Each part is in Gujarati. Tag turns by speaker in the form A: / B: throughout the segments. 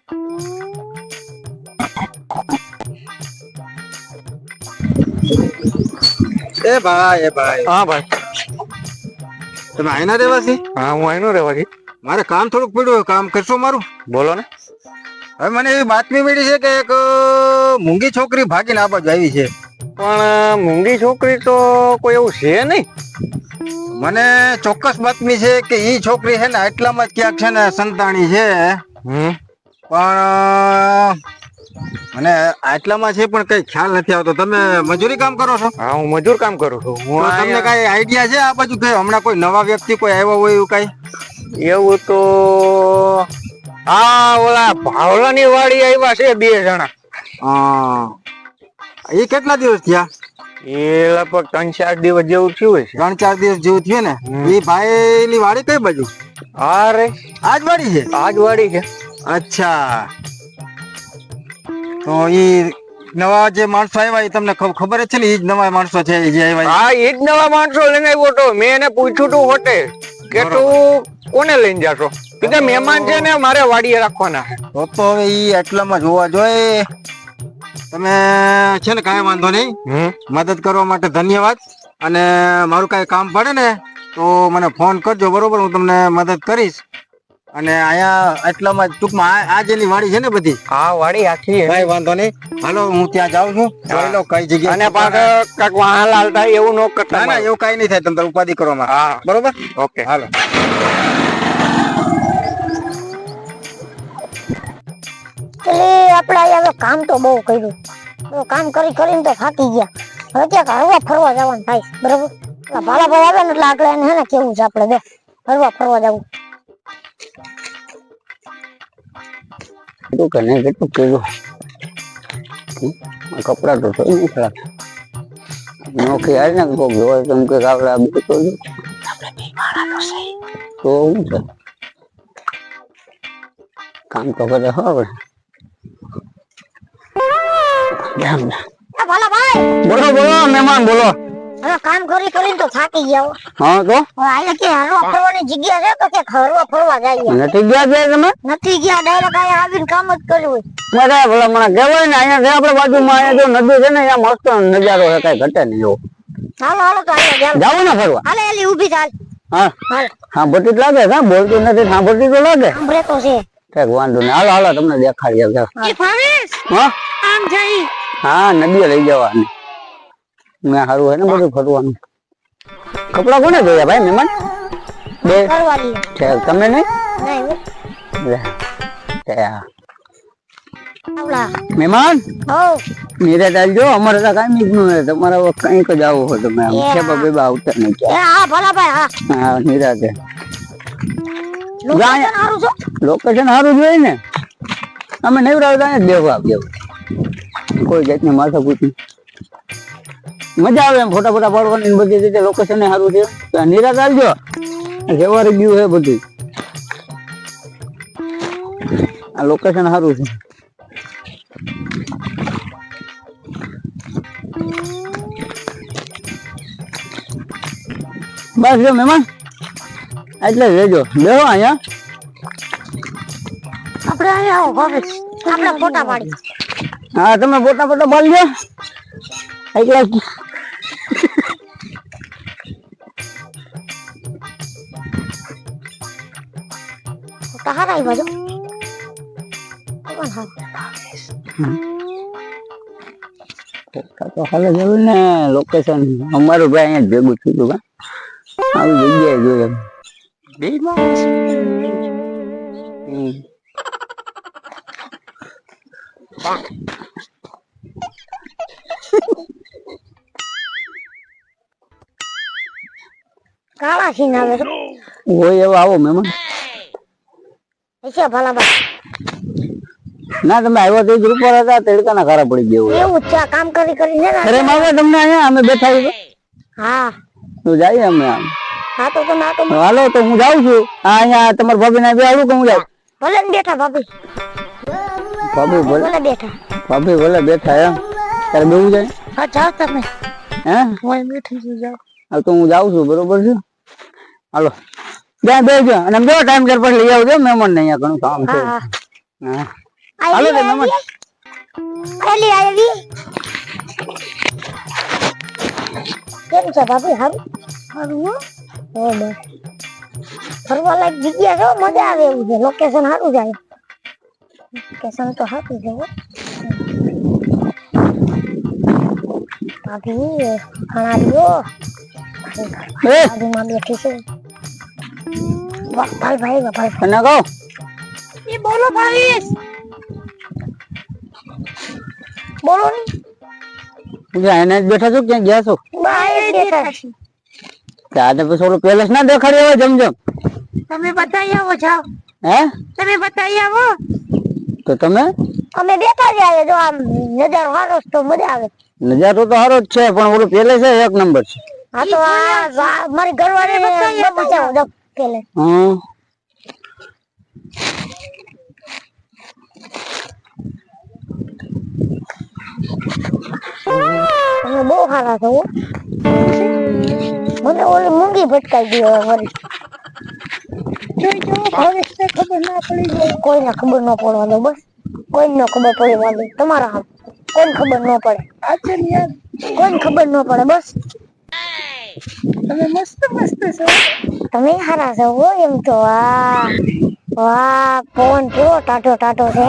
A: એ ભાઈ
B: હા ભાઈ,
A: તમે આઈના રહેવાસી?
B: હા હું આઈનો રહેવાસી.
A: મારે કામ થોડુંક પડ્યું, કામ કરશો મારું?
B: બોલો ને.
A: હવે મને એવી બાતમી મળી છે કે એક મૂંગી છોકરી ભાગીને આ બાજુ આવી છે.
B: પણ મૂંગી છોકરી તો કોઈ એવું છે નહીં.
A: મને ચોક્કસ બાતમી છે કે ઈ છોકરી છે ને એટલામાં જ ક્યાંક છે ને સંતાણી છે. પણ મને આટલામાં છે પણ કઈ ખ્યાલ નથી આવતો. તમે મજૂરી કામ કરો છો?
B: હા હું મજૂર કામ કરું છું.
A: તો તમને કઈ આઈડિયા છે આ બાજુ કે હમણાં કોઈ નવા વ્યક્તિ કોઈ આવ્યા હોય એવું કઈ?
B: એવું તો હા ઓલા ભાવલાની વાડી આવ્યા છે 2 જણા.
A: એ કેટલા દિવસ થયા?
B: એ લગભગ 3-4 દિવસ જેવું થયું હશે.
A: 3-4 દિવસ જેવું થયું ને? એ ભાઈ ની વાડી કઈ બાજુ?
B: હા રે
A: આજ વાડી છે?
B: આજ વાડી છે.
A: અચ્છા, તો ઈ નવા જે માણસો આવ્યા એ તમને ખબર જ છે ને? ઈ જ નવા માણસો છે જે આવ્યા?
B: હા ઈ જ નવા માણસો લઈને આવ્યો તો. મેં એને પૂછ્યું તું હોટે કે તું કોને લઈને જાશો? કે મહેમાન છે ને મારે વાડીએ રાખવાના.
A: તો હવે ઈ આટલામાં જોવા જોઈએ. તમે છે ને કાંઈ વાંધો નહીં, મદદ કરવા માટે ધન્યવાદ. અને મારું કાંઈ કામ પડે ને તો મને ફોન કરજો, બરોબર? હું તમને મદદ કરીશ. અને અહીંયા એટલામાં ટૂંકમાં આ જેની વાડી છે ને બધી?
B: હા વાડી આખી છે.
A: કાંઈ વાંધો નહીં, હાલો હું ત્યાં જાઉં છું. જોઈ લો કઈ જગ્યાએ.
B: અને પાછળ કાક વાહન હાલતા એવું ન કરતા.
A: ના ના એવું કાંઈ નહીં થાય, તમે ઉપાધિ કરો માં.
B: હા
A: બરોબર,
B: ઓકે
A: હાલો.
C: એટલે આપણે હવે કામ તો બહુ કર્યું, કામ કરીને તો થાકી ગયા. હવે ક્યાંક હરવા ફરવા જવાનું થાય, બરોબર? ભાડા ભાવ આવે ને એટલે આગળ એને હે ને કેવું છે આપણે બે હરવા ફરવા જવું.
D: કેટલું કે નહીં કેટલું કીધું, કપડા તો થઈ નીકળ્યા નોખી હાલ ને કોક જોવે તેમ કે આપણે આ બે તો શું છે કામ તો કરે હવે. બોલો બોલો મહેમાન બોલો.
C: હવે કામ કરીને તો થાકી ગયા.
D: હા તો
C: હવે કે હરવા ફરવાની જગ્યા છે તો કે હરવા ફરવા જઈએ.
D: નથી ગયા છે તમે? નથી
C: ગયા, ડાયરેક્ટ અહીંયા આવીને કામ જ કર્યું.
D: મને ભલા મને કહેવાય ને અહીંયા આપણે બાજુમાં અહીંયા જો નદી છે ને અહીંયા મસ્ત નજારો છે, કઈ ઘટે નહીં એવો.
C: હાલો તો અહીંયા
D: જાવ ને ફરવા.
C: હાલે એલી ઊભી ચાલ.
D: હા હા ભરતી જ લાગે છે, બોલતું નથી. હા ભરતી તો લાગે.
C: સાંભળે તો છે.
D: કઈક વાંધો નહીં, હાલો હાલો તમને દેખાડીએ. હા
C: આમ જઈ.
D: હા નદીએ લઈ જવાની. મેં સારું હોય ને બધું ફરવાનું. કપડા કોને જોયા ભાઈ મહેમાન? બે છે તમે નહીં? મહેમાન મેરે ચાલજો, અમારે તો કઈ મીકનું નહીં, તમારે કઈક જ આવું હોય તમે ખેપા બેબા આવતા નહીં. હા નિરાતે લોકેશન સારું જોઈએ ને. અમે નવરાવ દેવા કોઈ જાતની માથા પૂછી મજા આવે એમ ફોટા ફોટા પાડવાની બધી રીતે. લોકેશન સારું છે, નિરાત આવજો. સવારે ગયું છે બધું. આ લોકેશન સારું છે. બસ જો મહેમાન એટલે રહેજો, બેહો અહીંયા.
C: આપણે અહીંયા આવો ભાવેશ, આપણે ફોટા પાડી.
D: હા તમે ફોટા ફોટા પાડજો. એટલે
C: કહારા બાજુ
D: તો હાલે જવું ને. લોકેશન અમારું ભાઈ અહીંયા ભેગું થયું હતું. આવી જગ્યાએ જોઈએ
C: કાળા છીન આવે
D: હોય એવો આવો મહેમાન. ના તમે આવ્યો તો ગ્રુપ પર હતા, તડકાના ખારા પડી ગયો
C: એવું છે. કામ કરીને
D: અરે મારે તમને અહીંયા અમે બેઠા છીએ.
C: હા
D: તો જઈએ અમે.
C: હા તો તમે
D: હાલો તો હું જાઉં છું. હા અહીંયા તમારા ભાભી ને આવ્યું કે હું જાઉં?
C: ભલે બેઠા ભાભી.
D: ભાભી ભલે
C: બેઠા.
D: ભાભી ભલે બેઠા એમ. તારે બેવું જાય?
C: હા જાઓ તમે.
D: હે
C: હું બેઠી જાઓ.
D: હા તો હું જાઉં છું, બરોબર છે. હાલો ત્યાં બેસજો અને બે ટાઈમ પછી લઈ આવજો મહેમાન ને. અહીંયા ઘણું કામ છે. હા હાલો તે મહેમાન
C: આવી કેમ છે ભાભી હારું હારું હો બસ ફરવા લાયક જગ્યા છે મજા આવે એવું છે લોકેશન સારું છે લોકેશન તો સારું છે હો ભાભી ખાણા દિયો બાજુમાં બેઠી છે ભાઈ
D: અને કહો
C: એ બોલો ભાઈ બોલો ને
D: એને જ બેઠા છો ક્યાં ગયા છો
C: બહાર બેઠા છે
D: આજે પછી ઓલું પેલેસ ના દેખાડી આવે જમજમ
C: તમે બતાવી આવો જાઓ
D: હે
C: તમે બતાવી આવો
D: તો તમે
C: અમે બેઠા જ આવે જો આમ નજારો સારો તો મજા આવે
D: નજારો તો સારો જ છે પણ ઓલું પેલેસ છે એક નંબર છે
C: હા તો આ મારી ઘરવાળી બતાવો દો પેલે તમે બહુ સારા છો મને ઓલી મૂંગી ભટકાઈ ગઈ હવે વળી ખબર ના પડી જાય કોઈને ખબર ન પડવા દો બસ કોઈને ખબર પડવા દો તમારા હાથ કોઈને ખબર ન પડે કોઈને ખબર ન પડે બસ તમે મસ્ત છો તમે સારા છો હો એમ તો વાહ વાહ પવન કેવો ટાટો છે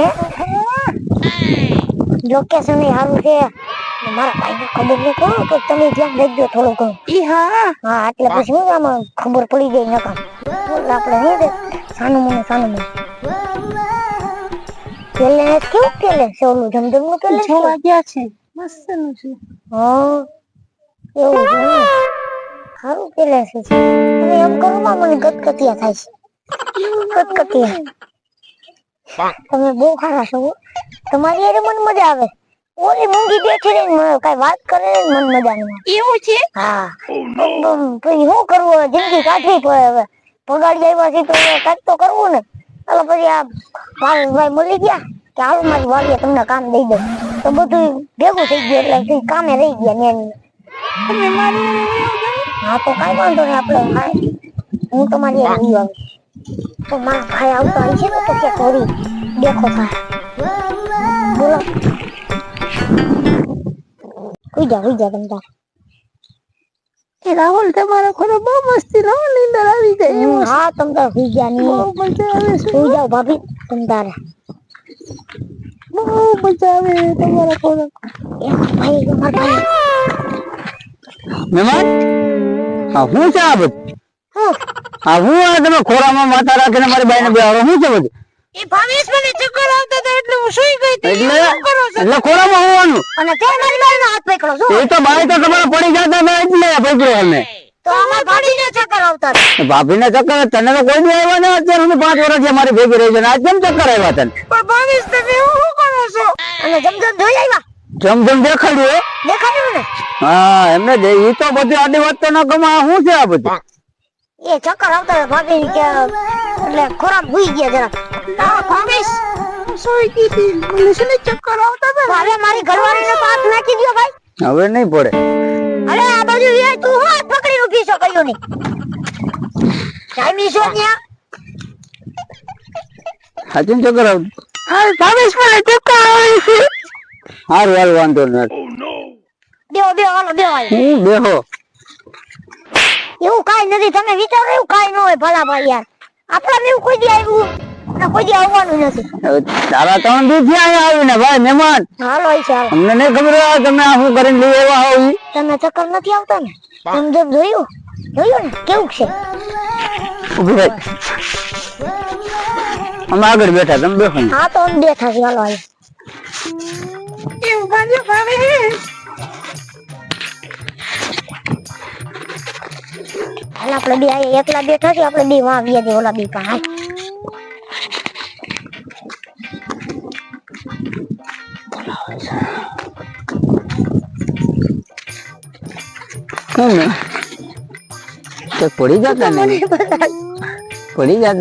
C: લોકેશન એ સારું છે મારા ભાઈને ખબર ન કહો તો તમે ધ્યાન રાખજો થોડું ઘણું હા એટલે પછી હું આમાં ખબર પડી ગઈ નકા આપણે શું છે સાનું મને પેલે કેવું પેલે છે ઓલું જમજમ નું પેલે જોવા ગયા છે મસ્ત નું છે હા એવું છે ને સારું પેલે છે તમે એમ કરો માં મને કટકટિયા થાય છે કટકટિયા તમે બહુ ખારા છો તમારી યાર મને મજા આવે ઓલી મૂંગી બેઠી રહીને કઈ વાત કરે ને મન મજા નહીં એવું છે હા પછી શું કરવું હવે જિંદગી કાઢવી પડે હવે પગાડી આવ્યા છે તો કાંઈક તો કરવું ને એટલે પછી આ ભાઈ મળી ગયા કે હાલ મારી વાડીએ તમને કામ દઈ દઉં તો બધું ભેગું થઈ ગયું એટલે કામે રહી ગયા ને હા તો કઈ વાંધો નહીં આપણે હું તમારી આવી આવી તો મારા ભાઈ આવતો હોય છે ને તો કે થોડી દેખો ભાઈ બોલો હુઈ જા તમતા એ રાહુલ તમારો ખરો બહુ મસ્તી રહો નીંદર આવી ગઈ હા તમતા હુઈ ગયા ની બહુ મજા આવે છે હુઈ જાઓ ભાભી તમતારે બહુ મજા આવે તમારા ખરો એ ભાઈ
D: મહેમાન હા હું છે આ બધું હા હું આ તમે ખોરામાં માથા રાખીને મારી બાઈને બેહાડો શું છે બધું
C: એ ભાવેશ મને ચક્કર આવતા હતા એટલે હું સુઈ ગઈ હતી
D: એટલે ખોરામાં હોવાનું
C: અને તે મારી બાઈનો હાથ પકડો છો
D: એ તો બાઈ તો તમારે પડી જતા હતા એટલે પકડ્યો અમે
C: તો અમાર ભાભીને ચક્કર આવતા હતા
D: ભાભીને ચક્કર તને તો કોઈ નહીં આવ્યા ને અત્યારે હું 5 વર્ષથી મારી ભેગી રહી છે ને આજ કેમ ચક્કર આવ્યા તને
C: પણ ભાવેશ તમે શું કરો છો અને જમજમ જોઈ આવ્યા
D: જમજમ દેખાડ્યું
C: ને
D: હા એમને એ તો બધી આડી વાત તો ન ગમા શું છે આ બધું
C: એ ચક્કર આવતા હતા ભાભી કે એટલે ખોરાક ભૂઈ ગયા જરા ભાવેશ સોઈ ગઈ હતી મને છે ને ચક્કર આવતા હતા હવે મારી ઘરવાળીને તો હાથ નાખી દયો ભાઈ
D: હવે નહીં પડે
C: અરે આ બાજુ એ તું હું હાથ પકડી ઊભી છો કયો નહીં ટાઈમી છો ન્યા
D: હાચું ચક્કર આવતું
C: હા ભાવેશ મને ચક્કર આવે છે
D: હારું હાલ વાંધો નહીં
C: બેહો હાલો બેહો
D: હું બેહો
C: એવું કાઈ નથી તમે વિચારો એવું કાઈ ન હોય ભલા ભાઈ યાર આપણા એવું કોઈ દી આવ્યું ને કોઈ દી આવવાનું નથી
D: તારા 3 દિવસ અહીંયા આવીને ભાઈ મહેમાન
C: હાલો છે હાલો
D: અમને નહીં ખબર હોય તમે આ શું કરીને લઈ આવ્યા હો ઈ
C: તમે ચક્કર નથી આવતા ને જમ જોયું ને કેવું છે
D: ઉભી રહી અમે આગળ બેઠા તમે બેઠો ને
C: હા તો અમે બેઠા છીએ હાલો એવું બાજુ ભાવે હાલ આપણે બે એકલા બેઠા છીએ આપણે બે વાં આવીએ ઓલા બે પાસે
D: તો પડી જતા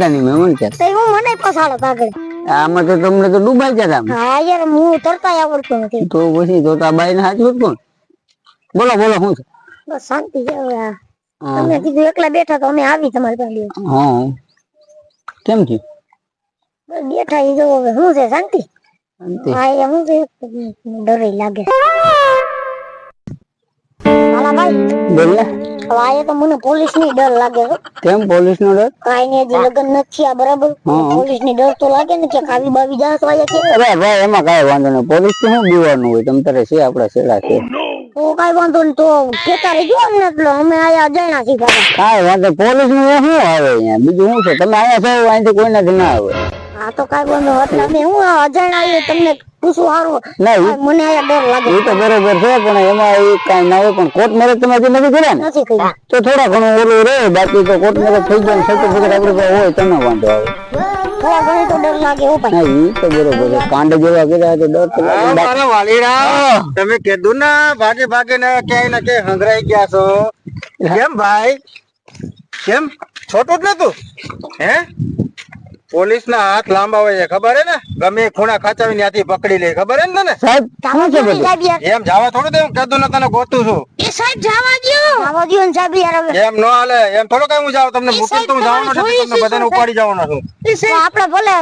D: નહીં મહેમાન કે
C: તો હું મને પસાડો આગળ
D: આમાં તો તમને તો ડૂબાઈ જતા
C: હા યાર હું તરતા આવડતું નથી
D: તો પછી તો તા બાઈ ને સાચું કોણ બોલો શું છે
C: બસ શાંતિ છે હવે તમે કીધું એકલા બેઠા તો અમે આવી તમારી પાસે
D: હા કેમ છે
C: બેઠા ઈ જો હવે શું છે શાંતિ હા એમ કે ડર લાગે હાલા ભાઈ
D: બોલ ને
C: હવે આ તો મને પોલીસ ની ડર લાગે છે
D: કેમ પોલીસ નો ડર?
C: કાઈ ને હજી લગ્ન નથી થયા બરાબર પોલીસ ની ડર તો લાગે ને કે આવી બાવી જાત વાયા કે
D: અરે ભાઈ એમાં કાંઈ વાંધો નહીં, પોલીસ થી શું બીવાનું હોય, તમ તારે છે આપડા છેડા છે.
C: તો કાઈ વાંધો નહીં તો કેતા રહેજો અમને એટલે અમે આયા જણા છીએ પાછા
D: કાંઈ વાંધો પોલીસ નું શું આવે અહીંયા, બીજું શું છે, તમે અહીંયા છો અહીંથી કોઈનાથી ના આવે.
C: હા તો કાઈ વાંધો એટલે અમે હું અજાણ્યા તમને પૂછું સારું
D: ના
C: મને આયા ડર લાગે
D: એ તો બરોબર છે પણ એમાં એ કાંઈ ના હોય, પણ કોર્ટ મેરેજ તમે હજી નથી કર્યા ને
C: નથી કર્યું
D: તો થોડા ઘણું ઓલું રહે, બાકી તો કોર્ટ મેરેજ થઈ જાય સર્ટિફિકેટ આપણી પાસે હોય તમે વાંધો આવે.
C: થોડા ઘણી તો ડર લાગે હો ભાઈ
D: ના એ તો બરોબર છે, કાંડ જેવા કર્યા તો ડર તો લાગે.
A: હા, મારા વાલીડા તમે કીધું ને ભાગે ભાગે ને ક્યાંય ને ક્યાંય હંગરાઈ ગયા છો. કેમ ભાઈ કેમ છોટું જ નતું હે? પોલીસ ના હાથ લાંબા હોય છે ખબર હે ને, ગમે એ ખૂણા ખાચાવી ત્યાંથી પકડી લે ખબર હે ને તને?
D: સાહેબ
C: જાવા
D: શું છે
C: દો ને
D: બધું?
C: સાહેબ યાર
A: એમ જવા થોડું દે, હું કીધું ને તને ગોતું છું.
C: એ સાહેબ જાવા દો ને સાહેબ યાર હવે
A: એમ નો હાલે, એમ થોડું કઈ હું જાઉં તમને મૂકીને તો હું જવાનો નથી, તમને બધાને ઉપાડી જવાનો છું.
C: તો આપણે ભલે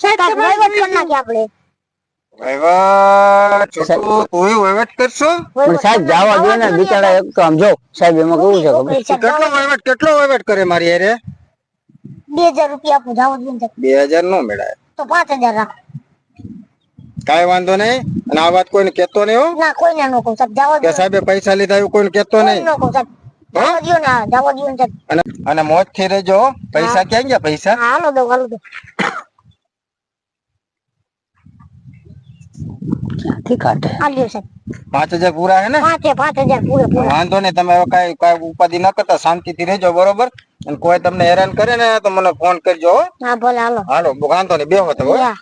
C: સાહેબ વહીવટ કરી નાખીએ આપણે
A: છોટું તું વહીવટ કરશો?
D: પણ સાહેબ જવા દો ને બિચારા, એક તો આમ જો સાહેબ એમાં કેવું છે ખબર?
A: કેટલો વહીવટ કરે મારી હારે?
C: 2000 રૂપિયા આપું જાવા દો ને
A: 2000 નો મેળાય.
C: તો 5000 રાખ
A: કાઈ વાંધો નહીં, અને આ વાત કોઈને કેતો નહીં હો
C: ના કોઈને નો કહું સાહેબ જાવા
A: કે
C: દો
A: સાહેબે પૈસા લીધા એવું કોઈને કેતો નહીં.
C: નો કહું સાહેબ જાવા દો ને જાવા દો ને સાહેબ
A: અને મોજ થી રહેજો હો. પૈસા ક્યાં ગયા પૈસા?
C: હા, હાલો દો
D: ક્યાંથી કાઢે?
C: હાલ્યો સાહેબ
A: 5000 પૂરા હે ને?
C: 5000 પૂરે પૂરે
A: વાંધો નહીં, તમે હવે કાઈ ઉપાધિ ન કરતા શાંતિ થી રહેજો બરોબર. અને કોઈ તમને હેરાન કરે ને તો મને ફોન કરજો હો.
C: હા ભલે હાલો
A: હાલો વાંધો નહીં, બેહો તમે હો.
C: યા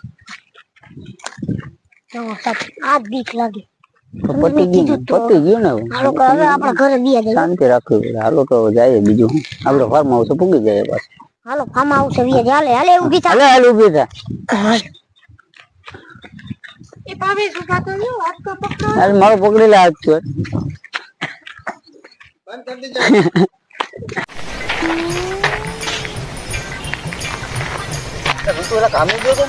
C: જો સાહેબ આ બીક લાગે
D: પતી ગયું ને હવે.
C: હાલો કે હવે આપણે ઘરે બીયા જઈએ
D: શાંતિ રાખવી પડે. હાલો તો જાય બીજું શું, આપડે ફાર્મ હાઉસ પૂગી જાય પાછું.
C: હાલો ફાર્મ હાઉસ બીયા જઈએ હાલે હાલે ઊભી થા
D: હાલે હાલ ઉભી થા.
C: એ પાવે સુખા તો લ્યો હાથ તો પકડો
D: હાલ મારો પકડી લે હાથ તો.
A: બંધ કરી દેજો.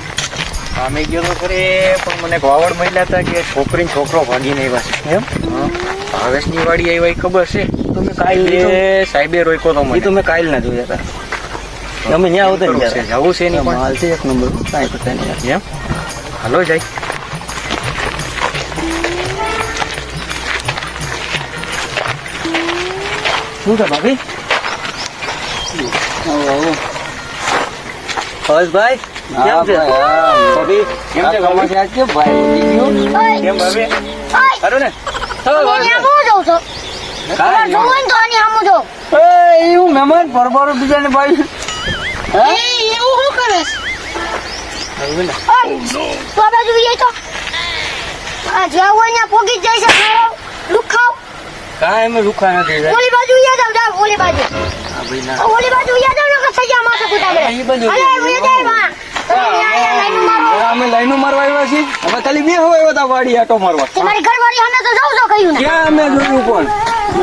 B: આમે ગયો તો ખરે, પણ મને વાવડ મળ્યા હતા કે છોકરી ને છોકરો ભાગીને આવ્યા છે. એમ ભાવેશની વાડી આવી ખબર છે? તમે કાલ સાહેબે રોક્યો તો મને. તમે કાલ ના જોયા હતા અમે ત્યાં આવતા ને જવું છે એની માલ છે એક નંબર, કાંઈ પતા નહીં. એમ હાલો જાય. શું છે ભાભી? હર્ષભાઈ કેમ છે? ભાભી કેમ છે? ભાભી આજ કેમ ભાઈ ઉઠી ગયો? કેમ ભાભી? ખરું ને?
C: તમે આમ જાવ છો
B: કાંઈ
C: જોવો ને તો આની આમ જો
D: એ હું મહેમાન પરબારો બીજાને ભાઈ
C: એ એવું શું કરે
B: ખરું ને?
C: તો આ બાજુ જઈએ તો આ જ્યાં હોય ત્યાં પોગી જ જાય છે ખાઓ લુખાવ
B: કાંઈ અમે રૂખા નથી.
C: ઓલી બાજુ યાદ આવ જાવ ઓલી બાજુ
B: હા ભાઈ ના.
C: ઓલી બાજુ યાદ આવ ને કે સજા માથે કુટાડે
B: એ બાજુ.
C: અરે ઉઈ જાય માં તમે આયા લાઈન મારો
B: અમે લાઈનો મારવા આવ્યા છીએ. અમે ખાલી બે હોય આવ્યા હતા વાડી આટો મારવા.
C: તમારી ઘરવાળી અમે તો જાવ છો કહ્યું ને
B: ક્યાં અમે જોયું પણ?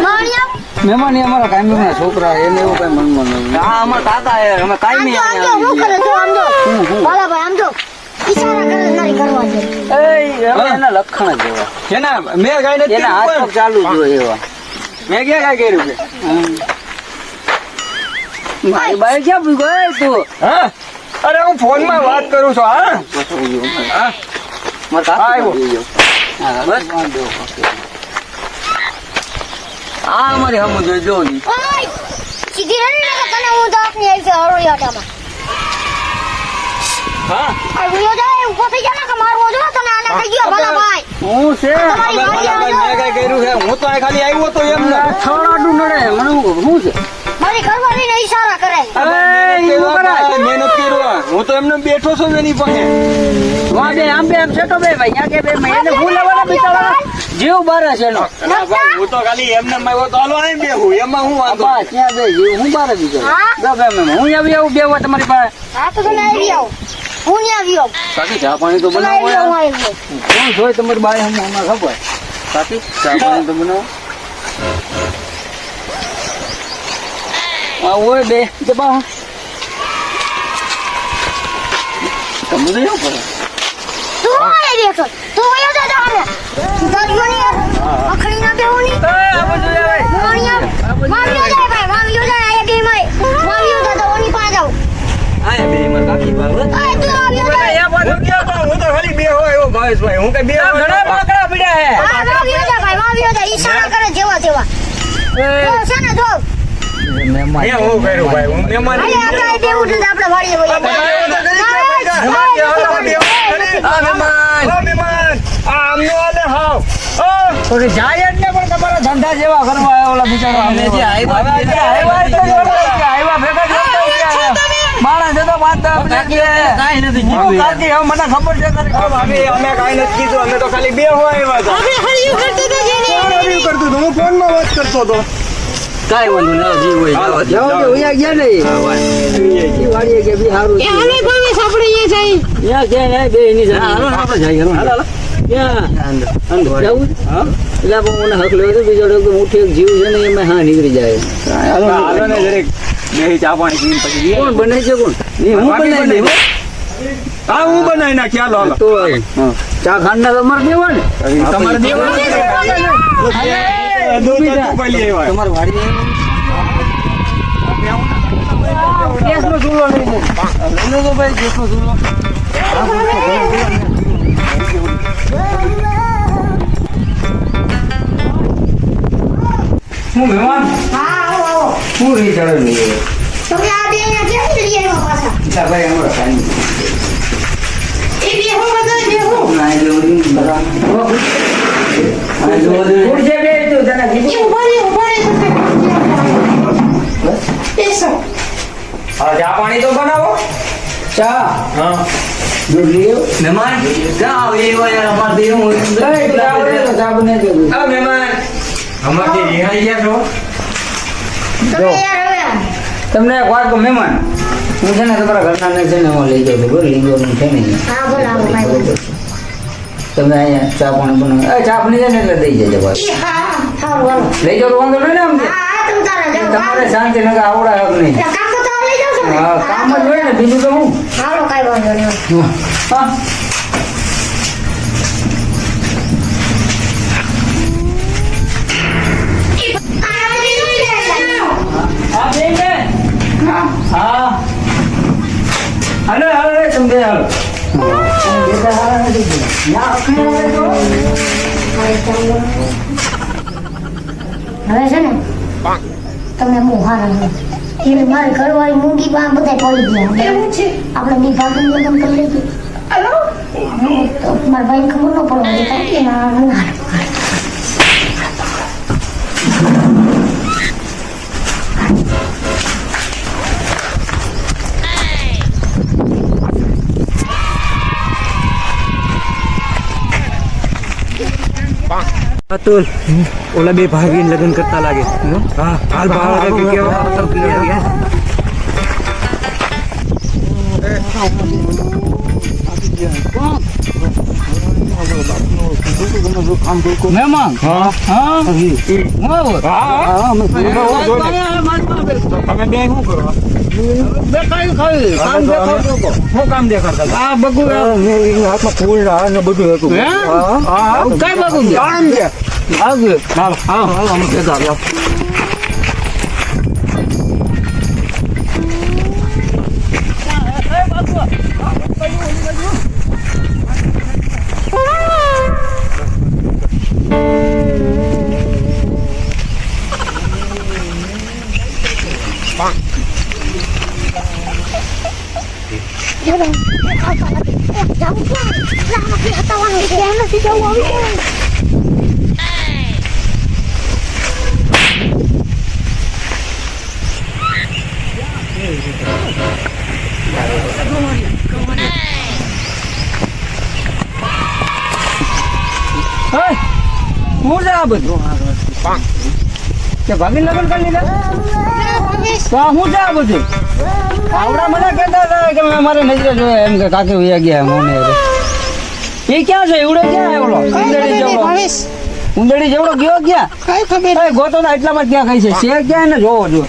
C: માણિયા
D: મહેમાન એ અમારા કાયમી ના છોકરા એને એવું કઈ મનમાં નહીં.
B: હા અમારા કાકા એ અમે કાંઈ
C: આમ
B: નહીં
C: જો શું કરે જો આમ જો વાલા ભાઈ આમ જો ઈશારા કરે મારી ઘરવાળી
D: એના લક્ષણ જ એવા,
B: એના મેં કાંઈ નથી
D: એના હાથ
B: કર્યું
D: પગ ચાલુ જ હોય એવા.
B: પણ. મેં ક્યાં કાંઈ કર્યું છે?
D: મારી બાઈ ક્યાં ભૂગો તું?
B: હા અરે હું ફોનમાં વાત કરું છું. હા હા
D: મારા કાકા
B: આવ્યો.
D: આવી ગયો. હા, બસ વાંધો નથી. આ અમારી હમું જોઈ જો ની.
C: ઓય સીધી રહી ને તને હું તો આપની આવી છે હરોયાટામાં
B: હા
C: આ વિડિયો જાય ઉભો થઈ જા ને કે મારવો જો તને આને થઈ ગયો ભલા ભાઈ
D: હું છે
C: તમારી
B: અમે
C: વાડી
B: ભલા ભાઈ મેં કાંઈ કર્યું છે? હું તો અહીં ખાલી આવ્યો તો એમ ને.
D: છોડાડું નડે મને શું છે?
C: મારી ઘરવાળીને ઈશારા કરે
D: એવું કરાય?
B: મહેનત કર્યો. હું તો એમને બેઠો છું એની પાસે.
D: વાહ બે આમ બે આમ છેટો બે ભાઈ ન્યા કે બે એને ફૂલ લેવાના બિચારા જીવ બારે છે એનો.
B: ના ભાઈ, હું તો ખાલી એમને આવ્યો તો હાલો અહીં બેહું. એમાં હું વાંધો?
D: બસ ત્યાં બે જીવ હું બારે બીજો.
C: હા?
D: બે બે મેં હું આવી આવું બે વાર તમારી પાસે.
C: હા તો તમે આવી આવો હું ને આવી આવું
D: સાથી ચા પાણી તો
C: તમે
D: બનાવો
C: આવી આવો
D: યાર. કોણ જોઈ તમારી બાઈ હમ અમાર ખબર. સાથી ચા પાણી તો બનાવો. આ ઓય બે જબા તમે તો એવું કરો.
C: તું આવી કરી એકસો તું વયો જા જા અમે તારી ની અખડી ના બેહુની માવ્યો જાય ભાઈ માવ્યો જાય આ ગેમ માવ્યો જા તો ઓની પાસે જાવ
B: આયા બે માર કાકી બાવ
C: આ તું માવ્યો જાય
B: હું તો ખાલી બે હોય એવો ભાવેશભાઈ હું કઈ બે ઘણા પાકડા પડ્યા હે
C: આ માવ્યો જાય ભાઈ માવ્યો જાય ઈશારા કરે જેવા જેવા છે ને જો
B: એ હું કર્યું ભાઈ હું મહેમાન
C: અરે આપણે બેવું છે આપણે વાડીએ વયો
B: તો જાય એટલે પણ તમારા ધંધા જેવા કરવા આવ્યા ઓલા બિચારા અમે જે આવ્યા ભેગા માણસ તો વાત કાઈ નથી કીધું કાકી હવે મને ખબર છે અમે કાઈ નથી કીધું અમે તો ખાલી બે હોય આવ્યા હતા
C: આપણે હરિયું કરતો તો જેને
A: હરિયું કરતું હતું, હું ફોનમાં વાત કરતો હતો.
B: કાઈ વાંધો ન જીવ હોય
D: જાઓ કે ઉયા ગયા ને ઈ વાડીએ કે બી હારું
C: એ હાલે ભાવેશ આપણે અહીંયા જઈ
D: યા કે બે ની
B: હાલો ને આપણે જઈએ હાલો
D: જાવું હા એટલે મને હક લેવો તો બીજો ડોક્ટર મોટી એક જીવ છે ને એમાં હા નીકળી જાય
B: હાલો ને જરીક બે ચા પાણી પીને પછી
D: કોણ બનાવી છે કોણ હું બનાવી દે
B: હા હું બનાવી નાખી હાલો હાલો
D: તો ચા ખાંડના તમારે દેવા ને
B: તમારે
D: તમારે વાડી
B: ગેસનો ચૂલો લઈ લો તો ભાઈ ગેસનો ચૂલો હું મહેમાન
C: હા આવો
B: હું રહી ચડે નહીં
C: તમે આ બે ને કેમ લઈ આવ્યા પાછા
B: એટલા ભાઈ અમારો ટાઈમ
C: એ બે હું બધા બે હું
B: ના જો ખુરશે બે તો તને
C: એ ઉભા રે એસો
B: ચા પાણી તો બનાવો
D: ચા
B: હા
D: મહેમાન ચા આવે યાર અમાર દેવું હોય તો ચા બને દે
B: આ મહેમાન અમારથી રિહાઈ ગયા છો
C: તમે યાર હવે
D: તમને એક વાત કહું મહેમાન હું છે ને તમારા ઘરના ને છે ને હું લઈ જાઉં છું બરોબર લીંગોનું છે ને
C: હા બોલો આવો ભાઈ
D: તમે અહીંયા ચા પાણી બનાવો ચા પાણી છે ને એટલે દઈ જજો બસ
C: એ હા હા બોલો
D: લઈ જાઓ તો વાંધો નહીં ને આમ
C: હા હા તમે તારા જાઓ
D: તમારે શાંતિ નગર આવડા હક નહીં
C: કામ તો તારા લઈ જાવ છો ને
D: હા કામ જ હોય ને બીજું તો હું
C: હાલો કાઈ વાંધો નહીં
D: હા હા બેન હા હાલો હાલો સમજે હાલો
C: હવે છે ને તમે મોહારા એટલે મારી ઘરવાળી મૂંગી બા બધા પડી ગયા એવું છે આપણે બી ભાગી લગન કરી લેજો તો મારા ભાઈને ખબર ન પડવા દેતા કે ના મોહારા
B: અતુલ ઓલા બે ભાગીને લગ્ન કરતા લાગે હા હાલ બહાર કે કેવા મતલબ ક્લિયર ગયા
D: મહેમાન હા હા
B: તમે બે શું કરો શું કામ દેખાડતા
D: આ બગુ
A: હાથમાં ફૂલ ને બધું હતું.
D: કઈ બગુ હું છે આ બધું કે ભાગી લગ્ન કરી લીધા તો આ શું છે આ બધું આવડા મને કહેતા હતા કે મેં મારી નજરે જોયા એમ કે કાકી વયા ગયા મોને એ ક્યાં છે એવડો ક્યાં આવ્યો ઉંદડી જેવડો ઉંદડી જેવડો ગયો ક્યાં કઈ ખબર ગોતો તો એટલામાં ક્યાં કઈ છે ક્યાં એને જોવો જો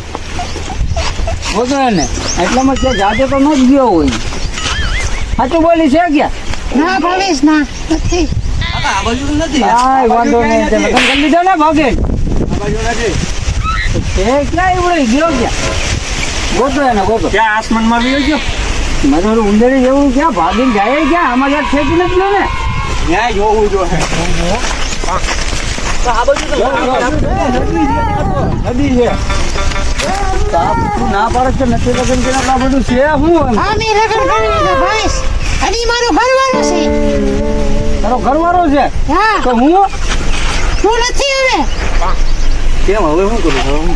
D: ગોતો એને એટલામાં ક્યાં જાતે તો ન જ ગયો હોય સાચું બોલી છે ક્યાં
C: ના ભાવેશ ના નથી
D: કાંઈ વાંધો નહીં તે લગ્ન કરી લીધો ને ભાગે ક્યાં એવડો ગયો ક્યાં ગોતો એને ગોતો
B: ક્યાં આસમાનમાં આવી ગયો
D: મારું ઉંદરી જેવું ક્યાં ભાગીને જાય ક્યાં આમાં ક્યાંક છે કે નથી ને
B: ત્યાં જોવું જોઈએ
D: નદી છે તું ના પાડે છે નથી લગ્ન કર્યા આ બધું છે શું
C: હા મેં લગ્ન કરી લીધો ભાવેશ અને મારો ઘરવાળો છે
D: તારો ઘરવાળો છે
C: હા
D: તો હું
C: હું નથી હવે
D: કેમ હવે શું કરું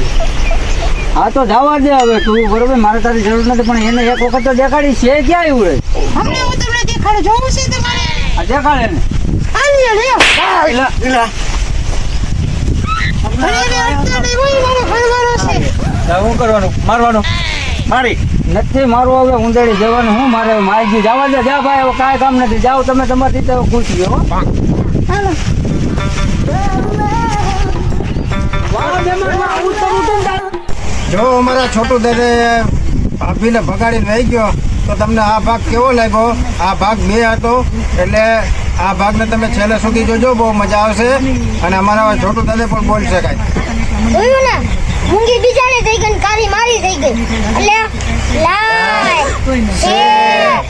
D: હા તો જવા દે હવે તું બરોબર મારે તારી જરૂર નથી પણ એને એક વખત તો દેખાડી છે ક્યાં એવું રે
C: અમને હું તમને દેખાડું જોવું છે તમારે
D: આ દેખાડે ને
C: આલ્યો લ્યો અને એને અડતા નહીં હોય મારો ઘરવાળો છે
B: શું કરવાનું મારવાનું મારી
D: નથી મારું હવે ઉંદેડી જવાનું હું મારે મારી જવા દે જા ભાઈ હવે કાંઈ કામ નથી જાઓ તમે તમારી રીતે ખુશ રહ્યો
C: હાલો
A: જો અમારા છોટું દાદે ભાભીને ભગાડીને વહી ગયો તો તમને આ ભાગ કેવો લાગ્યો આ ભાગ 2 હતો એટલે આ ભાગને તમે છેલ્લે સુધી જોજો બહુ મજા આવશે અને અમારા છોટું દાદે પણ બોલી શકાય
C: જોયું ને મૂંગી બિચારી થઈ ગઈ ને કાળી મારી થઈ ગઈ એટલે લાય શેર